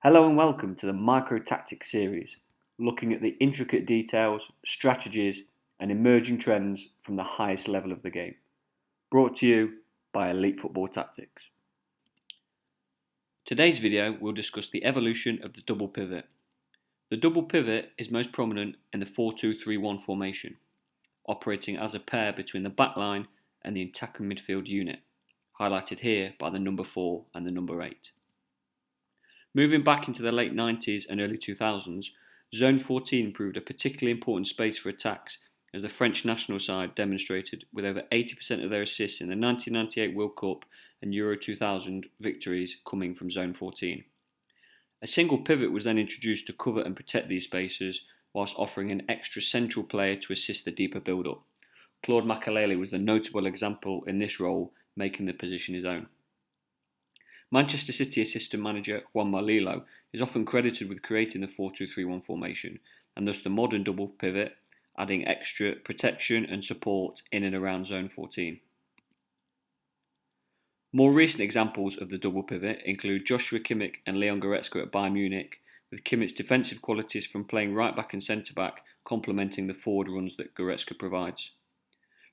Hello and welcome to the Micro Tactics series, looking at the intricate details, strategies, and emerging trends from the highest level of the game. Brought to you by Elite Football Tactics. Today's video will discuss the evolution of the double pivot. The double pivot is most prominent in the 4-2-3-1 formation, operating as a pair between the back line and the attacking midfield unit, highlighted here by the number 4 and the number 8. Moving back into the late 90s and early 2000s, Zone 14 proved a particularly important space for attacks, as the French national side demonstrated with over 80% of their assists in the 1998 World Cup and Euro 2000 victories coming from Zone 14. A single pivot was then introduced to cover and protect these spaces, whilst offering an extra central player to assist the deeper build-up. Claude Makelele was the notable example in this role, making the position his own. Manchester City assistant manager Juan Marlilo is often credited with creating the 4-2-3-1 formation, and thus the modern double pivot, adding extra protection and support in and around Zone 14. More recent examples of the double pivot include Joshua Kimmich and Leon Goretzka at Bayern Munich, with Kimmich's defensive qualities from playing right back and centre back complementing the forward runs that Goretzka provides.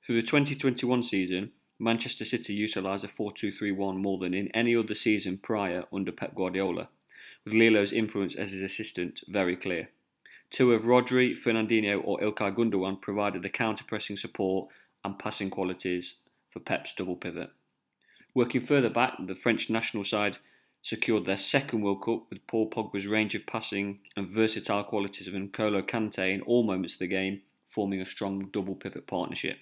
Through the 2021 season, Manchester City utilised a 4-2-3-1 more than in any other season prior under Pep Guardiola, with Lilo's influence as his assistant very clear. Two of Rodri, Fernandinho or Ilkay Gundogan provided the counter-pressing support and passing qualities for Pep's double pivot. Working further back, the French national side secured their second World Cup with Paul Pogba's range of passing and versatile qualities of N'Golo Kante in all moments of the game, forming a strong double pivot partnership.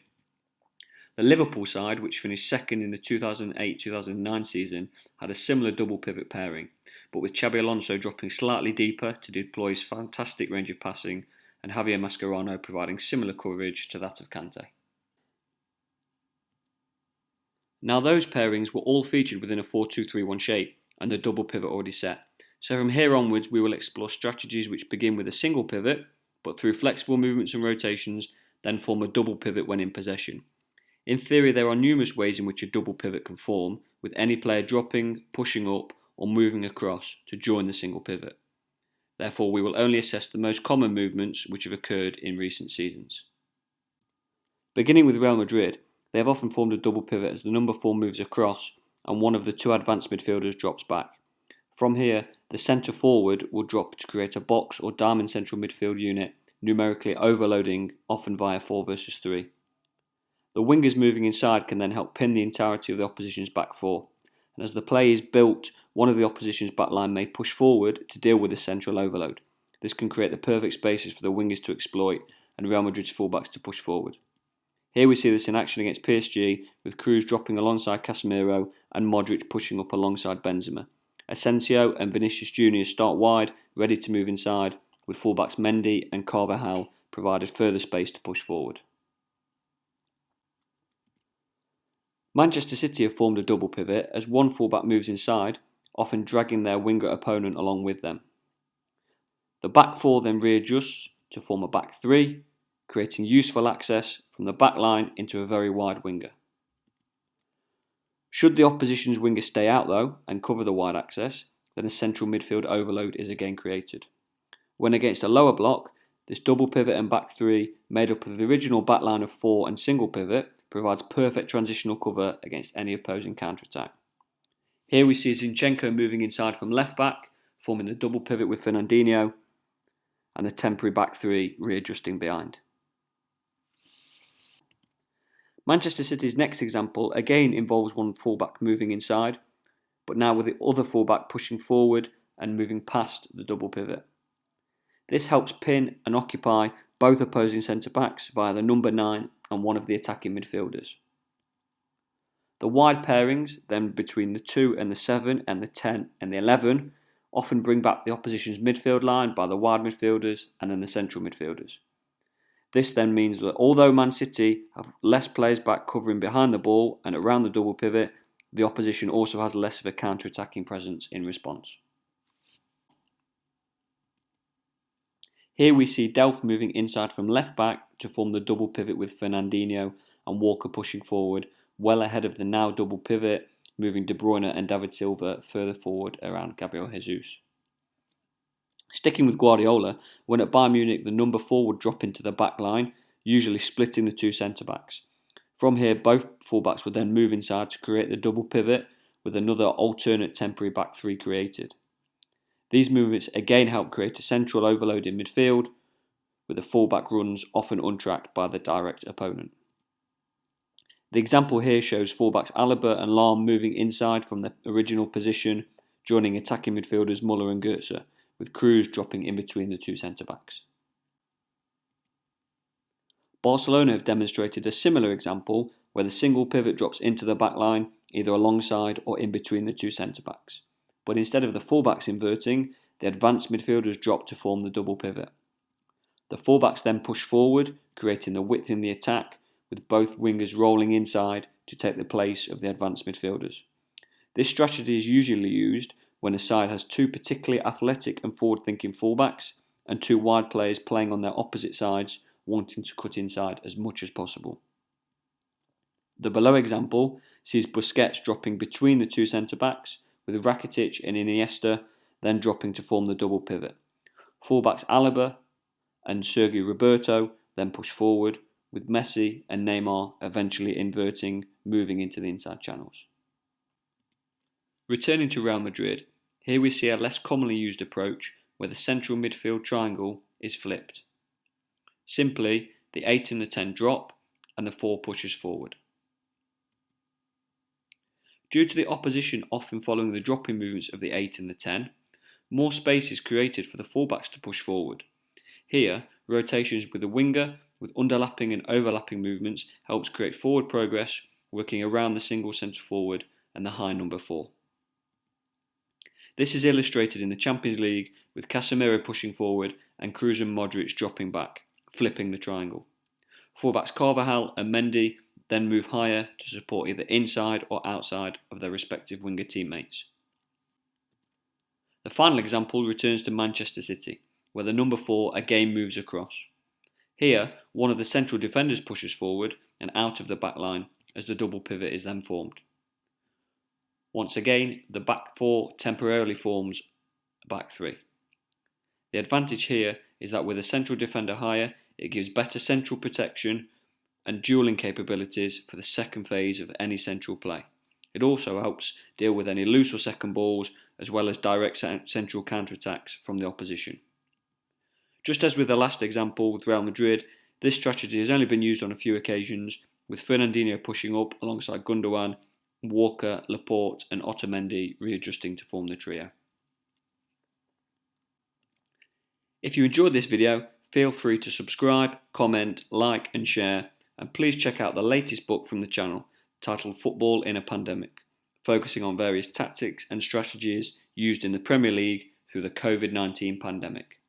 The Liverpool side, which finished second in the 2008-2009 season, had a similar double pivot pairing, but with Xabi Alonso dropping slightly deeper to deploy his fantastic range of passing and Javier Mascherano providing similar coverage to that of Kante. Now those pairings were all featured within a 4-2-3-1 shape and the double pivot already set, so from here onwards we will explore strategies which begin with a single pivot, but through flexible movements and rotations then form a double pivot when in possession. In theory, there are numerous ways in which a double pivot can form, with any player dropping, pushing up, or moving across to join the single pivot. Therefore, we will only assess the most common movements which have occurred in recent seasons. Beginning with Real Madrid, they have often formed a double pivot as the number 4 moves across and one of the two advanced midfielders drops back. From here, the centre forward will drop to create a box or diamond central midfield unit, numerically overloading, often via 4 versus 3. The wingers moving inside can then help pin the entirety of the opposition's back 4, and as the play is built, one of the opposition's backline may push forward to deal with the central overload. This can create the perfect spaces for the wingers to exploit and Real Madrid's fullbacks to push forward. Here we see this in action against PSG, with Cruz dropping alongside Casemiro and Modric pushing up alongside Benzema. Asensio and Vinicius Jr. start wide, ready to move inside, with fullbacks Mendy and Carvajal provided further space to push forward. Manchester City have formed a double pivot as one fullback moves inside, often dragging their winger opponent along with them. The back 4 then readjusts to form a back 3, creating useful access from the back line into a very wide winger. Should the opposition's winger stay out though and cover the wide access, then a central midfield overload is again created. When against a lower block, this double pivot and back 3, made up of the original back line of 4 and single pivot, provides perfect transitional cover against any opposing counter-attack. Here we see Zinchenko moving inside from left back, forming the double pivot with Fernandinho, and the temporary back 3 readjusting behind. Manchester City's next example again involves one fullback moving inside, but now with the other fullback pushing forward and moving past the double pivot. This helps pin and occupy both opposing centre-backs via the number 9 and one of the attacking midfielders. The wide pairings, then between the 2 and the 7 and the 10 and the 11, often bring back the opposition's midfield line by the wide midfielders and then the central midfielders. This then means that although Man City have less players back covering behind the ball and around the double pivot, the opposition also has less of a counter-attacking presence in response. Here we see Delph moving inside from left back to form the double pivot with Fernandinho and Walker pushing forward, well ahead of the now double pivot, moving De Bruyne and David Silva further forward around Gabriel Jesus. Sticking with Guardiola, when at Bayern Munich the number 4 would drop into the back line, usually splitting the two centre-backs. From here, both fullbacks would then move inside to create the double pivot with another alternate temporary back 3 created. These movements again help create a central overload in midfield, with the fullback runs often untracked by the direct opponent. The example here shows fullbacks Alaba and Lahm moving inside from their original position, joining attacking midfielders Muller and Goetze, with Cruz dropping in between the two centre-backs. Barcelona have demonstrated a similar example where the single pivot drops into the back line, either alongside or in between the two centre-backs. But instead of the fullbacks inverting, the advanced midfielders drop to form the double pivot. The fullbacks then push forward, creating the width in the attack, with both wingers rolling inside to take the place of the advanced midfielders. This strategy is usually used when a side has two particularly athletic and forward-thinking fullbacks and two wide players playing on their opposite sides, wanting to cut inside as much as possible. The below example sees Busquets dropping between the two centre-backs, with Rakitic and Iniesta then dropping to form the double pivot. Fullbacks Alaba and Sergio Roberto then push forward, with Messi and Neymar eventually inverting, moving into the inside channels. Returning to Real Madrid, here we see a less commonly used approach where the central midfield triangle is flipped. Simply, the 8 and the 10 drop and the 4 pushes forward. Due to the opposition often following the dropping movements of the 8 and the 10, more space is created for the fullbacks to push forward. Here, rotations with the winger with underlapping and overlapping movements helps create forward progress, working around the single centre forward and the high number 4. This is illustrated in the Champions League with Casemiro pushing forward and Cruz and Modric dropping back, flipping the triangle. Fullbacks Carvajal and Mendy then move higher to support either inside or outside of their respective winger teammates. The final example returns to Manchester City, where the number 4 again moves across. Here, one of the central defenders pushes forward and out of the back line as the double pivot is then formed. Once again, the back 4 temporarily forms a back 3. The advantage here is that with a central defender higher, it gives better central protection and duelling capabilities for the second phase of any central play. It also helps deal with any loose or second balls, as well as direct central counter-attacks from the opposition. Just as with the last example with Real Madrid, this strategy has only been used on a few occasions, with Fernandinho pushing up alongside Gundogan, Walker, Laporte and Otamendi readjusting to form the trio. If you enjoyed this video, feel free to subscribe, comment, like and share, and please check out the latest book from the channel titled Football in a Pandemic, focusing on various tactics and strategies used in the Premier League through the COVID-19 pandemic.